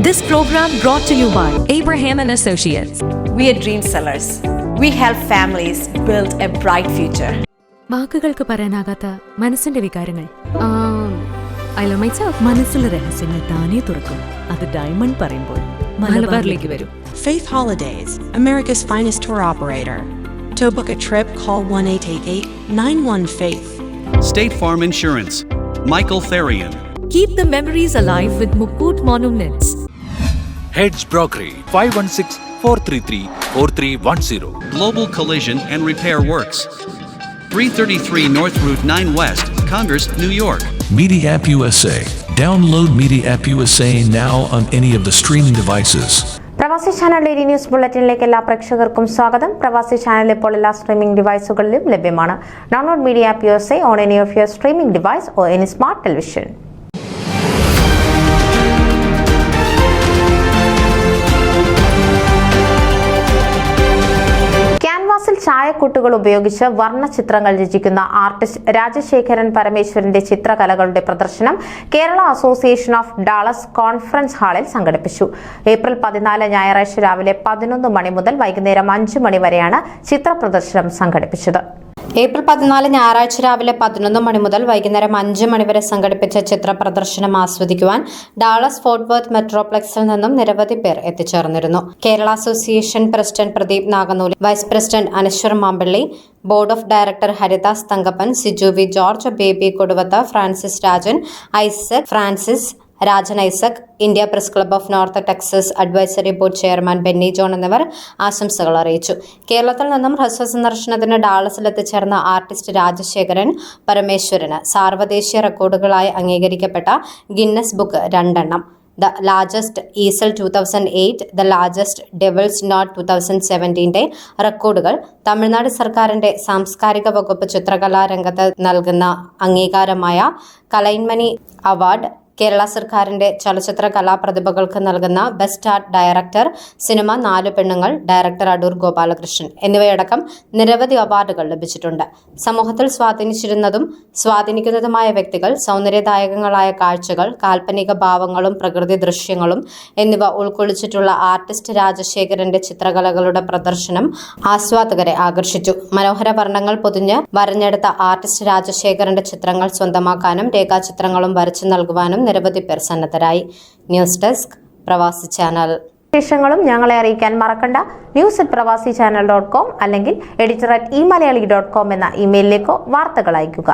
This program brought to you by Abraham and Associates. We are dream sellers. We help families build a bright future. വാക്കുകൾക്ക് പറയാനാകാത്ത മനസ്സിന്റെ വികാരങ്ങൾ. I love myself. മനസ്സിലെ രഹസ്യങ്ങൾ താനേ തുറക്കും. അത് ഡയമണ്ട് പറയുമ്പോൾ മലബാറിലേക്ക് വരും. Faith Holidays, America's finest tour operator. To book a trip, call 1-888-91-FAITH. State Farm Insurance. Michael Therian. Keep the memories alive with Mukut Monuments. Hedge Brokery 516-433-4310. Global Collision and Repair Works. 333 North Route 9 West, Congress, New York. Media App USA. Download Media App USA now on any of the streaming devices. പ്രവാസി channel daily news ബുള്ളറ്റിനിലേക്ക് എല്ലാ പ്രേക്ഷകർക്കും സ്വാഗതം. പ്രവാസി channel ഇപ്പോൾ എല്ലാ streaming ഡിവൈസുകളിലും ലഭ്യമാണ്. Download media app USA on any of your streaming device or any smart television. ക്യാൻവാസിൽ ചായക്കൂട്ടുകൾ ഉപയോഗിച്ച് വർണ്ണചിത്രങ്ങൾ രചിക്കുന്ന ആർട്ടിസ്റ്റ് രാജശേഖരൻ പരമേശ്വരന്റെ ചിത്രകലകളുടെ പ്രദർശനം Kerala association of Dallas conference ഹാളിൽ സംഘടിപ്പിച്ചു. ഏപ്രിൽ 14 ഞായറാഴ്ച രാവിലെ 11 മണി മുതൽ വൈകുന്നേരം 5 മണി വരെയാണ് ചിത്ര പ്രദർശനം സംഘടിപ്പിച്ചത്. ഏപ്രിൽ 14 ഞായറാഴ്ച രാവിലെ 11 മണി മുതൽ വൈകുന്നേരം 5 മണി വരെ സംഘടിപ്പിച്ച ചിത്ര പ്രദർശനം ആസ്വദിക്കുവാൻ ഡാളസ് ഫോർട്ട് വർത്ത് മെട്രോപ്ലെക്സിൽ നിന്നും നിരവധി പേർ എത്തിച്ചേർന്നിരുന്നു. Kerala association president Pradeep Naganooli, vice president Anashwar Mampally, board of director Haridas Thankappan, Siju V George, Baby Koduvath, Francis Rajan, Rajan Isaac, India press club of north Texas advisory board chairman Benny John എന്നിവർ ആശംസകൾ അറിയിച്ചു. കേരളത്തിൽ നിന്നും ഹ്രസ്വ സന്ദർശനത്തിന് ഡാളസിൽ എത്തിച്ചേർന്ന ആർട്ടിസ്റ്റ് രാജശേഖരൻ പരമേശ്വരന് സാർവദേശീയ റെക്കോർഡുകളായി അംഗീകരിക്കപ്പെട്ട ഗിന്നസ് ബുക്ക് 2 എണ്ണം, the largest easel 2008, the largest devil's knot 2017 റെക്കോർഡുകൾ, തമിഴ്നാട് സർക്കാരിന്റെ സാംസ്കാരിക വകുപ്പ് ചിത്രകലാ രംഗത്ത് നൽകുന്ന അംഗീകാരമായ കലൈൻമണി അവാർഡ്, കേരള സർക്കാരിന്റെ ചലച്ചിത്ര കലാപ്രതിഭകൾക്ക് നൽകുന്ന ബെസ്റ്റ് ആർട്ട് ഡയറക്ടർ, സിനിമ 4 പെണ്ണുങ്ങൾ, ഡയറക്ടർ അടൂർ ഗോപാലകൃഷ്ണൻ എന്നിവയടക്കം നിരവധി അവാർഡുകൾ ലഭിച്ചിട്ടുണ്ട്. സമൂഹത്തിൽ സ്വാധീനിച്ചിരുന്നതും സ്വാധീനിക്കുന്നതുമായ വ്യക്തികൾ, സൗന്ദര്യദായകങ്ങളായ കാഴ്ചകൾ, കാൽപ്പനിക ഭാവങ്ങളും പ്രകൃതി ദൃശ്യങ്ങളും എന്നിവ ഉൾക്കൊള്ളിച്ചിട്ടുള്ള ആർട്ടിസ്റ്റ് രാജശേഖരന്റെ ചിത്രകലകളുടെ പ്രദർശനം ആസ്വാദകരെ ആകർഷിച്ചു. മനോഹര വർണ്ണങ്ങൾ പൊതിഞ്ഞ് വരഞ്ഞെടുത്ത ആർട്ടിസ്റ്റ് രാജശേഖരന്റെ ചിത്രങ്ങൾ സ്വന്തമാക്കാനും രേഖാചിത്രങ്ങളും വരച്ചു നൽകുവാനും നിരവധി പേർ സന്നദ്ധരായി. ന്യൂസ് ഡെസ്ക്, പ്രവാസി ചാനൽ. വിശേഷങ്ങളും ഞങ്ങളെ അറിയിക്കാൻ മറക്കണ്ട. news@pravasichannel.com അല്ലെങ്കിൽ editor@eMalayali.com എന്ന ഇമെയിലിലേക്കോ വാർത്തകൾ അയയ്ക്കുക.